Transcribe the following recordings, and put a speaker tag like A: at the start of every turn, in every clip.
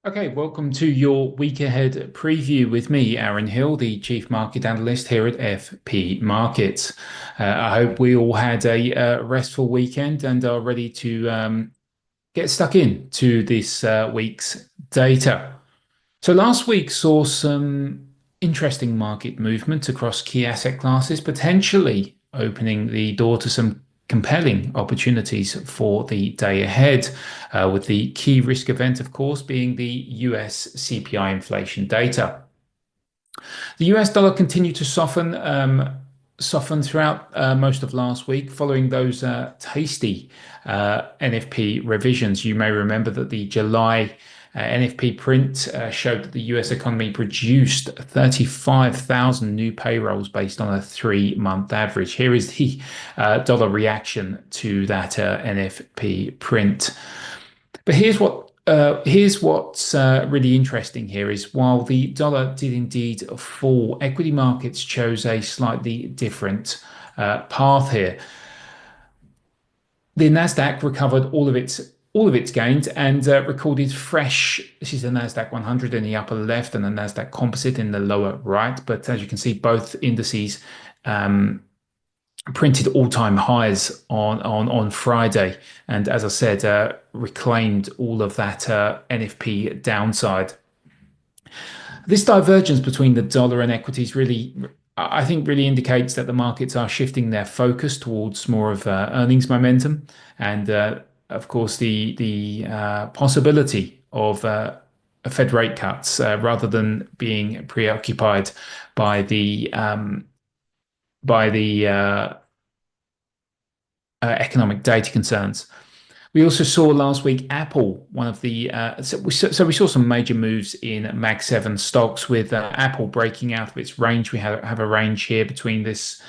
A: Okay, welcome to your week ahead preview with me, Aaron Hill, the Chief Market Analyst here at FP Markets. I hope we all had a restful weekend and are ready to get stuck in to this week's data. So last week saw some interesting market movement across key asset classes, potentially opening the door to some compelling opportunities for the day ahead, with the key risk event, of course, being the US CPI inflation data. The US dollar continued to soften throughout most of last week following those tasty NFP revisions. You may remember that the July NFP print showed that the US economy produced 35,000 new payrolls based on a 3-month average. Here is the dollar reaction to that NFP print. But here's what's really interesting here is while the dollar did indeed fall, equity markets chose a slightly different path here. The Nasdaq recovered all of its gains and recorded fresh. This is the Nasdaq 100 in the upper left and the Nasdaq Composite in the lower right. But as you can see, both indices printed all-time highs on Friday, and as I said, reclaimed all of that NFP downside. This divergence between the dollar and equities really, I think, really indicates that the markets are shifting their focus towards more of earnings momentum, and of course the possibility of Fed rate cuts rather than being preoccupied by the economic data concerns. We also saw last week Apple, one of the so we saw some major moves in Mag 7 stocks with Apple breaking out of its range. We have a range here between this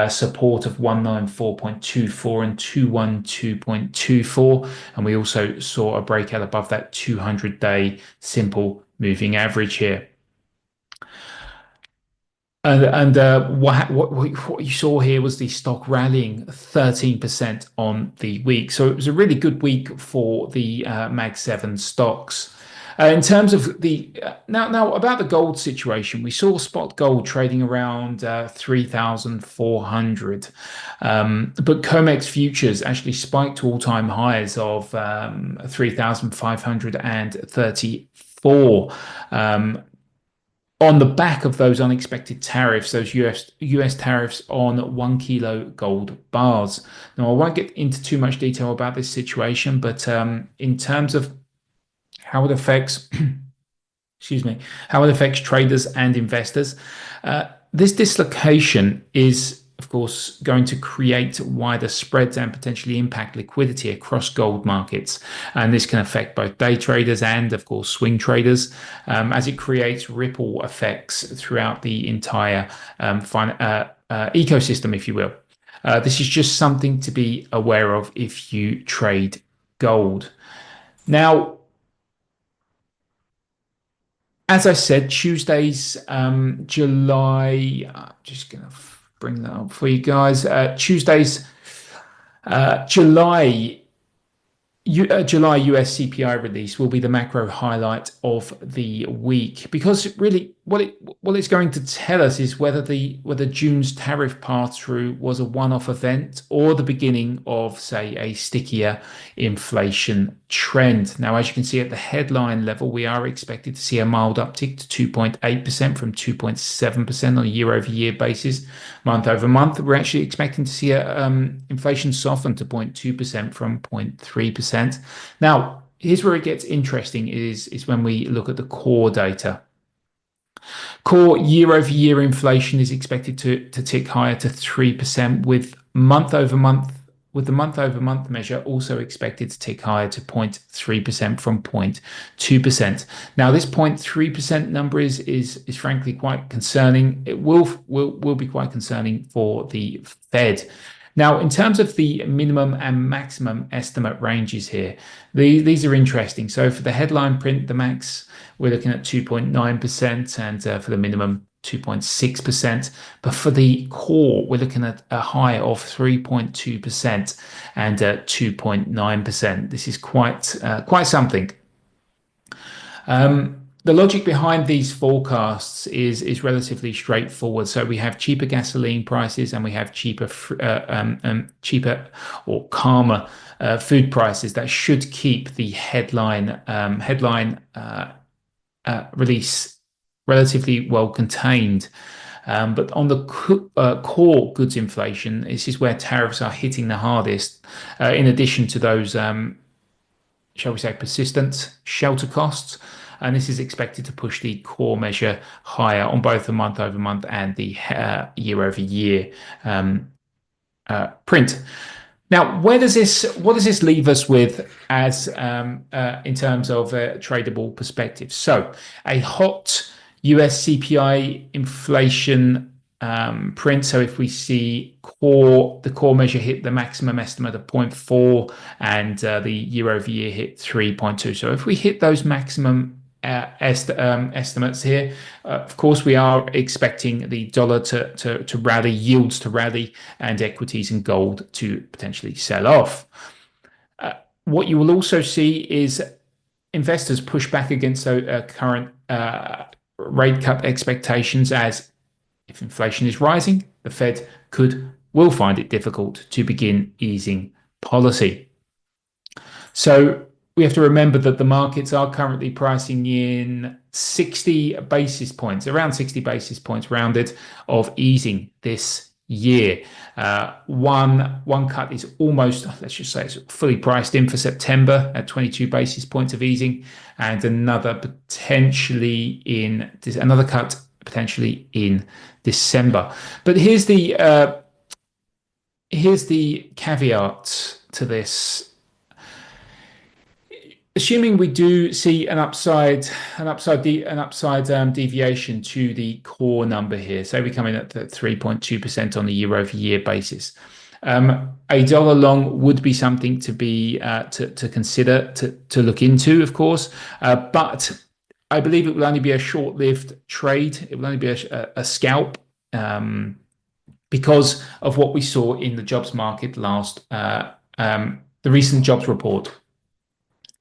A: support of 194.24 and 212.24, and we also saw a breakout above that 200-day simple moving average here. And what you saw here was the stock rallying 13% on the week. So it was a really good week for the Mag 7 stocks. In terms of the now about the gold situation, we saw spot gold trading around 3,400, but COMEX futures actually spiked to all-time highs of 3,534. On the back of those unexpected tariffs, those US tariffs on 1 kilo gold bars. Now, I won't get into too much detail about this situation, but in terms of how it affects, excuse me, how it affects traders and investors, this dislocation is, of course, going to create wider spreads and potentially impact liquidity across gold markets. And this can affect both day traders and, of course, swing traders, as it creates ripple effects throughout the entire ecosystem, if you will. This is just something to be aware of if you trade gold. Now, as I said, Tuesday's July, just going to bring that up for you guys. Tuesday's July US CPI release will be the macro highlight of the week, because really what it's going to tell us is whether June's tariff pass-through was a one-off event or the beginning of, say, a stickier inflation trend. Now, as you can see at the headline level, we are expected to see a mild uptick to 2.8% from 2.7% on a year-over-year basis. Month over month, we're actually expecting to see inflation soften to 0.2% from 0.3%. Now, here's where it gets interesting is when we look at the core data. Core year-over-year inflation is expected to tick higher to 3%, with the month-over-month measure also expected to tick higher to 0.3% from 0.2%. Now, this 0.3% number is frankly quite concerning. It will be quite concerning for the Fed. Now, in terms of the minimum and maximum estimate ranges here, these are interesting. So for the headline print, the max, we're looking at 2.9%, and for the minimum, 2.6%. But for the core, we're looking at a high of 3.2% and 2.9%. This is quite something. The logic behind these forecasts is relatively straightforward. So we have cheaper gasoline prices and we have cheaper or calmer food prices that should keep the headline release relatively well contained. But on the core goods inflation, this is where tariffs are hitting the hardest. In addition to those shall we say, persistent shelter costs. And this is expected to push the core measure higher on both the month over month and the year over year print. Now, what does this leave us with as in terms of a tradable perspective? So, a hot US CPI inflation print. So, if we see the core measure hit the maximum estimate of 0.4 and the year over year hit 3.2. So, if we hit those maximum estimates here. Of course, we are expecting the dollar to rally, yields to rally, and equities and gold to potentially sell off. What you will also see is investors push back against current rate cut expectations, as if inflation is rising, the Fed will find it difficult to begin easing policy. So we have to remember that the markets are currently pricing in 60 basis points, around 60 basis points rounded, of easing this year. One cut is almost, let's just say, it's fully priced in for September at 22 basis points of easing, and another cut potentially in December. But here's the caveat to this. Assuming we do see an upside deviation to the core number here, say we come in at 3.2% on the year over year basis, a dollar long would be something to be to consider, to look into, of course, but I believe it will only be a short-lived trade. It will only be a scalp because of what we saw in the jobs market the recent jobs report,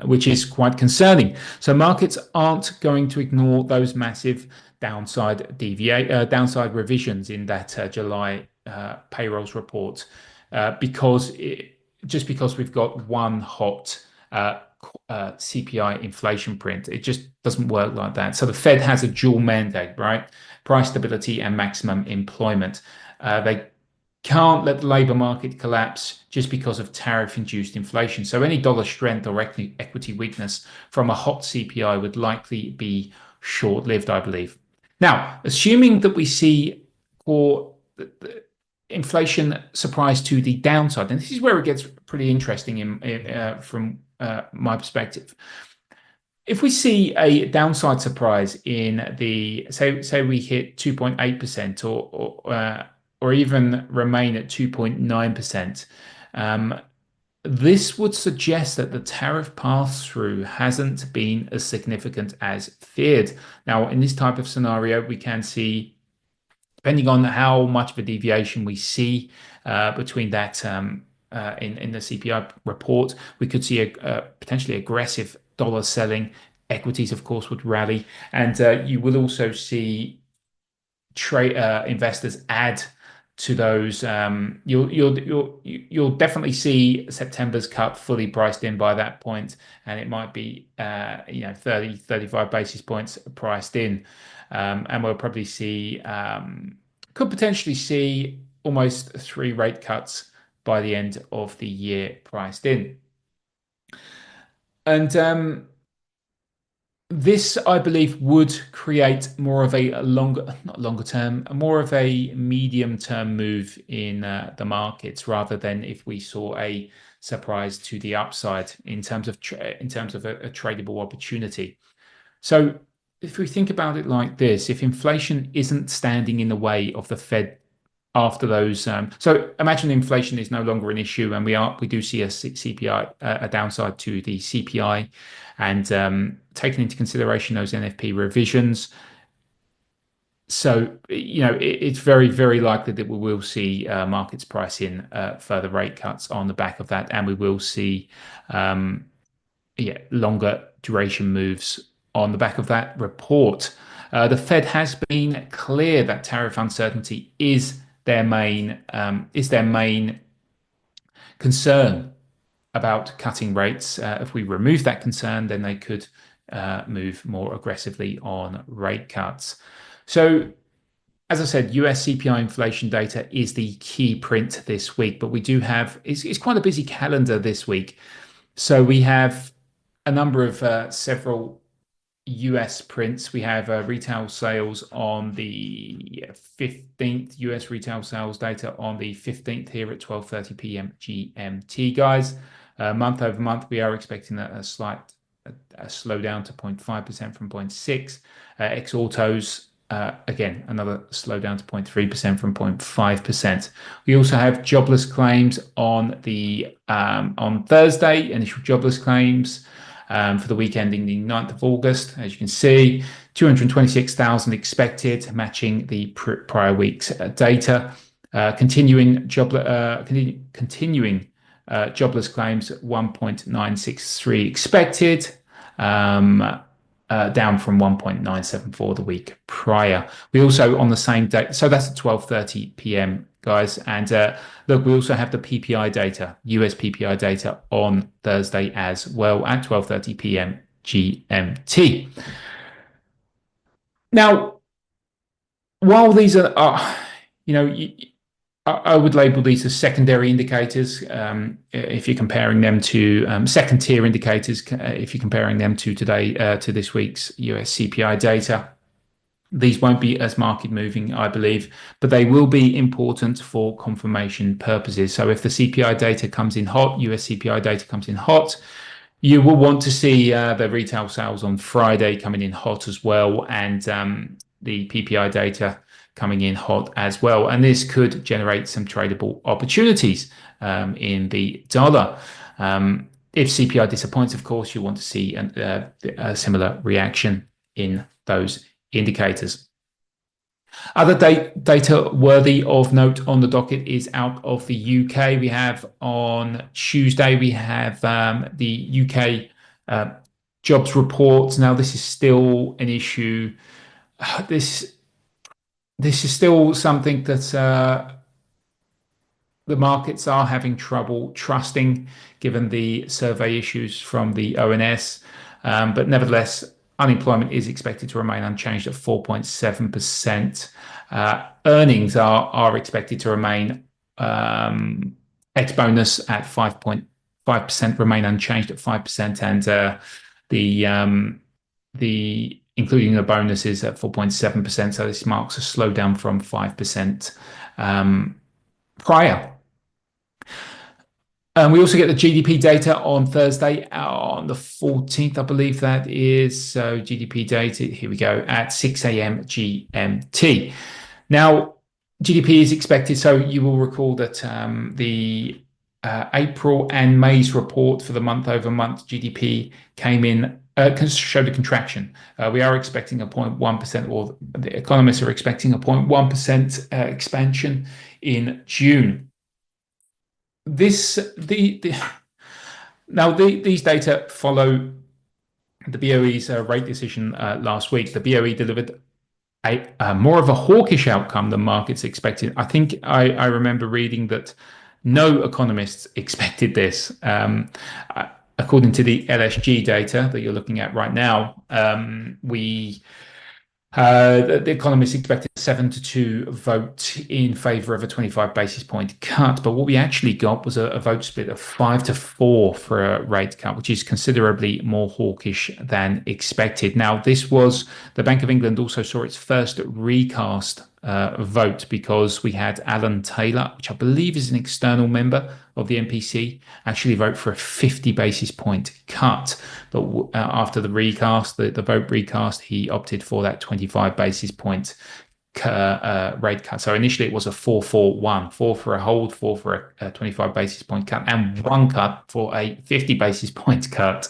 A: which is quite concerning. So markets aren't going to ignore those massive downside revisions in that July payrolls report because we've got one hot CPI inflation print. It just doesn't work like that. So the Fed has a dual mandate, right? Price stability and maximum employment. They can't let the labor market collapse just because of tariff-induced inflation. So any dollar strength or equity weakness from a hot CPI would likely be short-lived, I believe. Now, assuming that we see core inflation surprise to the downside, and this is where it gets pretty interesting from my perspective. If we see a downside surprise in the say we hit 2.8% or even remain at 2.9%, this would suggest that the tariff pass-through hasn't been as significant as feared. Now, in this type of scenario, we can see, depending on how much of a deviation we see between that in the CPI report, we could see a potentially aggressive dollar selling. Equities, of course, would rally, and you will also see investors add to those. You'll definitely see September's cut fully priced in by that point, and it might be 35 basis points priced in, and we'll probably could potentially see almost 3 rate cuts by the end of the year priced in. And this, I believe, would create more of a more of a medium-term move in the markets, rather than if we saw a surprise to the upside in terms of a tradable opportunity. So, if we think about it like this, if inflation isn't standing in the way of the Fed after those, so imagine inflation is no longer an issue, and we do see a CPI, a downside to the CPI, and taking into consideration those NFP revisions. So, it's very, very likely that we will see markets price in further rate cuts on the back of that, and we will see longer duration moves on the back of that report. The Fed has been clear that tariff uncertainty is their main concern about cutting rates. If we remove that concern, then they could move more aggressively on rate cuts. So, as I said, US CPI inflation data is the key print this week, but we do have, it's quite a busy calendar this week. So we have a number of several US prints. We have retail sales on the 15th, US retail sales data on the 15th here at 12:30 p.m. GMT, guys. Month over month, we are expecting a slight slowdown to 0.5% from 0.6. Ex-autos, again, another slowdown to 0.3% from 0.5%. We also have jobless claims on Thursday, initial jobless claims for the week ending the 9th of August. As you can see, 226,000 expected, matching the prior week's data. Continuing jobless claims, 1.963 expected, down from 1.974 the week prior. We also on the same date, so that's at 12:30 p.m. guys. And look, we also have the PPI data, US PPI data on Thursday as well at 12:30 p.m. GMT. Now, while these are I would label these as secondary indicators if you're comparing them to second tier indicators if you're comparing them to this week's US CPI data. These won't be as market moving, I believe, but they will be important for confirmation purposes. So if the CPI data comes in hot, US CPI data comes in hot, you will want to see the retail sales on Friday coming in hot as well, and the PPI data coming in hot as well. And this could generate some tradable opportunities in the dollar. If CPI disappoints, of course, you want to see a similar reaction in those indicators. Other data worthy of note on the docket is out of the UK. We have on Tuesday, we have the UK jobs report. Now, this is still an issue. This is still something that the markets are having trouble trusting, given the survey issues from the ONS. But nevertheless, unemployment is expected to remain unchanged at 4.7%. Earnings are expected to remain ex-bonus at 5.5%, remain unchanged at 5%, and the including the bonuses at 4.7%. So this marks a slowdown from 5% prior. We also get the GDP data on Thursday, on the 14th, I believe that is. So GDP data, here we go, at 6 a.m. GMT. Now, GDP is expected, so you will recall that the April and May's report for the month-over-month GDP came in, showed a contraction. We are expecting a 0.1%, or the economists are expecting a 0.1% expansion in June. These data follow the BOE's rate decision last week. The BOE delivered a more of a hawkish outcome than markets expected. I think I remember reading that no economists expected this. According to the LSG data that you're looking at right now, the economists expected 7-2 vote in favor of a 25 basis point cut, but what we actually got was a vote split of 5-4 for a rate cut, which is considerably more hawkish than expected. Now, this was the Bank of England also saw its first recast vote, because we had Alan Taylor, which I believe is an external member of the MPC, actually vote for a 50 basis point cut. But after the recast, the vote recast, he opted for that 25 basis point rate cut. So initially it was a 4-4-1, 4 for a hold, 4 for a 25 basis point cut, and 1 cut for a 50 basis point cut.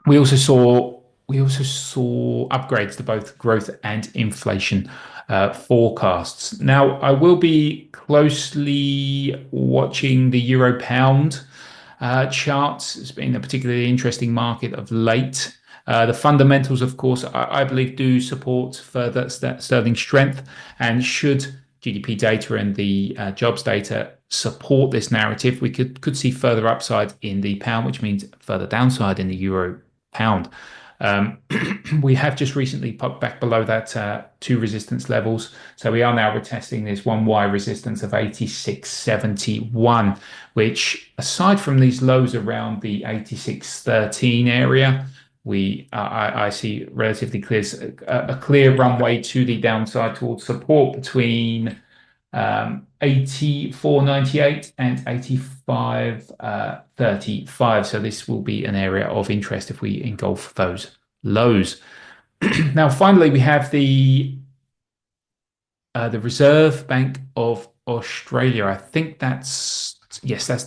A: We also saw upgrades to both growth and inflation forecasts. Now, I will be closely watching the euro pound. charts. It's been a particularly interesting market of late. The fundamentals, of course, I believe do support further sterling strength, and should GDP data and the jobs data support this narrative, we could see further upside in the pound, which means further downside in the euro pound. We have just recently popped back below that two resistance levels. So we are now retesting this 1Y resistance of 86.71, which aside from these lows around the 86.13 area, I see relatively clear a clear runway to the downside towards support between 84.98 and 85.35. So this will be an area of interest if we engulf those lows. Now, finally, we have the Reserve Bank of Australia. I think that's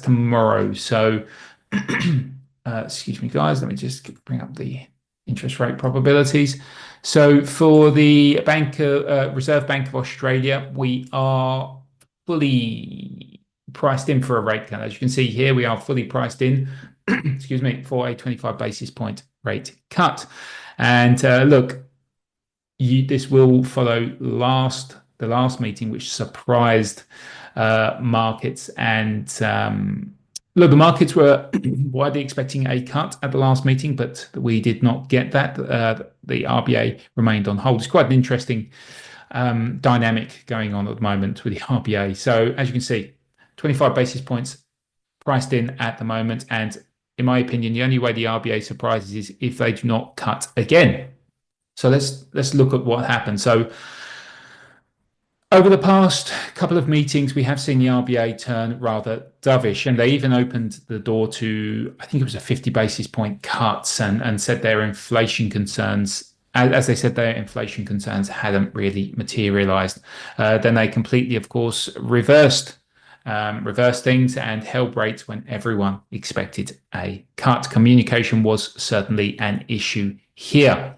A: tomorrow. So, excuse me, guys. Let me just bring up the interest rate probabilities. So for the Reserve Bank of Australia, we are fully priced in for a rate cut. As you can see here, we are fully priced in, excuse me, for a 25 basis point rate cut. And look, this will follow the last meeting, which surprised markets. And look, the markets were widely expecting a cut at the last meeting, but we did not get that. The RBA remained on hold. It's quite an interesting dynamic going on at the moment with the RBA. So as you can see, 25 basis points priced in at the moment. And in my opinion, the only way the RBA surprises is if they do not cut again. So let's look at what happened. So over the past couple of meetings, we have seen the RBA turn rather dovish, and they even opened the door to, I think it was a 50 basis point cuts, and said their inflation concerns, as they said, their inflation concerns hadn't really materialized. Then they completely, of course, reversed things and held rates when everyone expected a cut. Communication was certainly an issue here.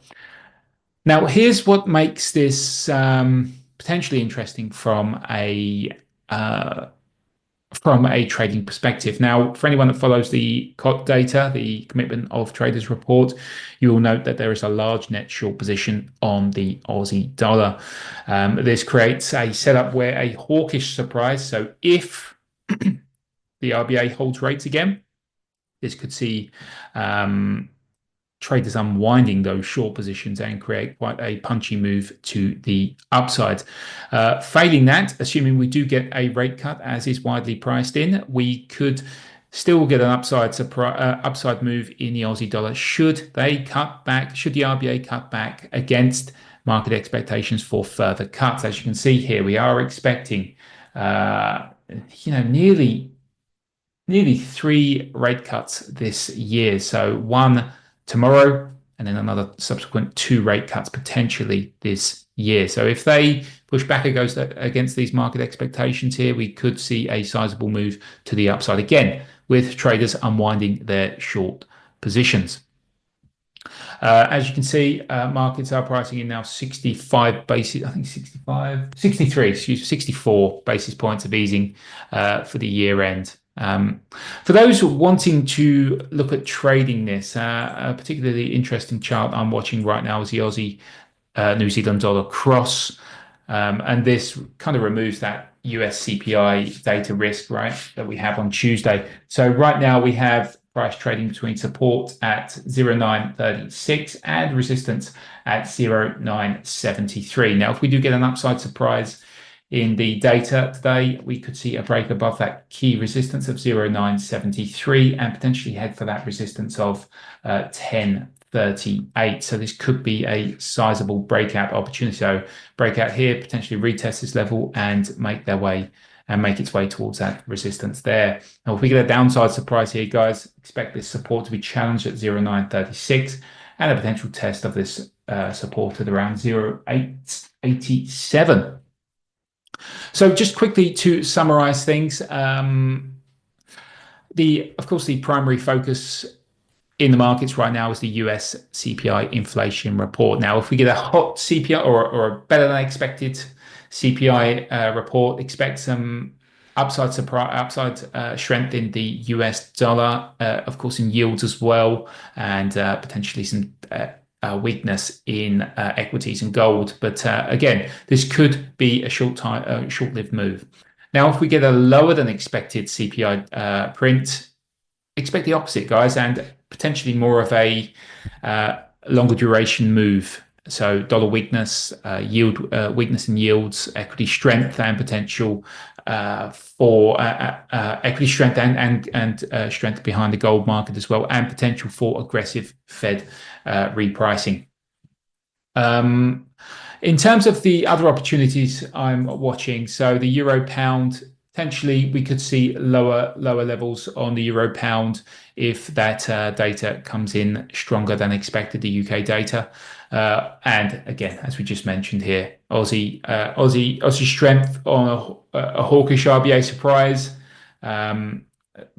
A: Now, here's what makes this potentially interesting from a trading perspective. Now, for anyone that follows the COT data, the Commitment of Traders report, you will note that there is a large net short position on the Aussie dollar. This creates a setup where a hawkish surprise. So if the RBA holds rates again, this could see traders unwinding those short positions and create quite a punchy move to the upside. Failing that, assuming we do get a rate cut as is widely priced in, we could still get an upside move in the Aussie dollar should the RBA cut back against market expectations for further cuts. As you can see here, we are expecting nearly 3 rate cuts this year. So one tomorrow, and then another subsequent 2 rate cuts potentially this year. So if they push back against these market expectations here, we could see a sizable move to the upside again, with traders unwinding their short positions. As you can see, markets are pricing in now 64 basis points of easing for the year end. For those wanting to look at trading this, a particularly interesting chart I'm watching right now is the Aussie New Zealand dollar cross. And this kind of removes that US CPI data risk, right, that we have on Tuesday. So right now we have price trading between support at 0.936 and resistance at 0.973. Now, if we do get an upside surprise in the data today, we could see a break above that key resistance of 0.973 and potentially head for that resistance of 10.38. So this could be a sizable breakout opportunity. So breakout here, potentially retest this level and make its way towards that resistance there. Now, if we get a downside surprise here, guys, expect this support to be challenged at 0.936 and a potential test of this support at around 0.887. So just quickly to summarize things, of course, the primary focus in the markets right now is the US CPI inflation report. Now, if we get a hot CPI or a better than expected CPI report, expect some upside strength in the US dollar, of course, in yields as well, and potentially some weakness in equities and gold. But again, this could be a short-lived move. Now, if we get a lower than expected CPI print, expect the opposite, guys, and potentially more of a longer duration move. So dollar weakness, yield weakness in yields, equity strength, and potential for equity strength and strength behind the gold market as well, and potential for aggressive Fed repricing. In terms of the other opportunities I'm watching, so the euro pound, potentially we could see lower levels on the euro pound if that data comes in stronger than expected, the UK data. And again, as we just mentioned here, Aussie strength on a hawkish RBA surprise,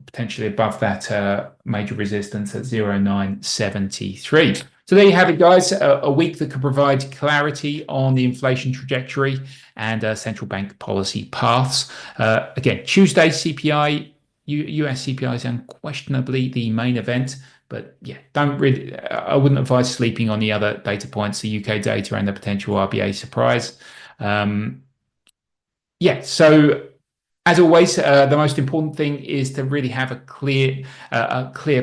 A: potentially above that major resistance at 0.973. So there you have it, guys. A week that could provide clarity on the inflation trajectory and central bank policy paths. Again, Tuesday CPI, US CPI is unquestionably the main event. But yeah, I wouldn't advise sleeping on the other data points, the UK data and the potential RBA surprise. Yeah, so as always, the most important thing is to really have a clear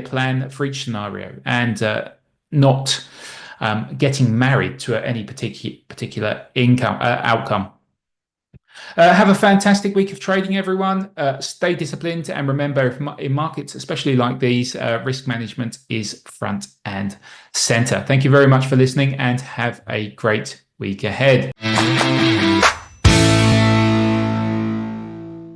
A: plan for each scenario, and not getting married to any particular outcome. Have a fantastic week of trading, everyone. Stay disciplined, and remember, in markets, especially like these, risk management is front and center. Thank you very much for listening, and have a great week ahead.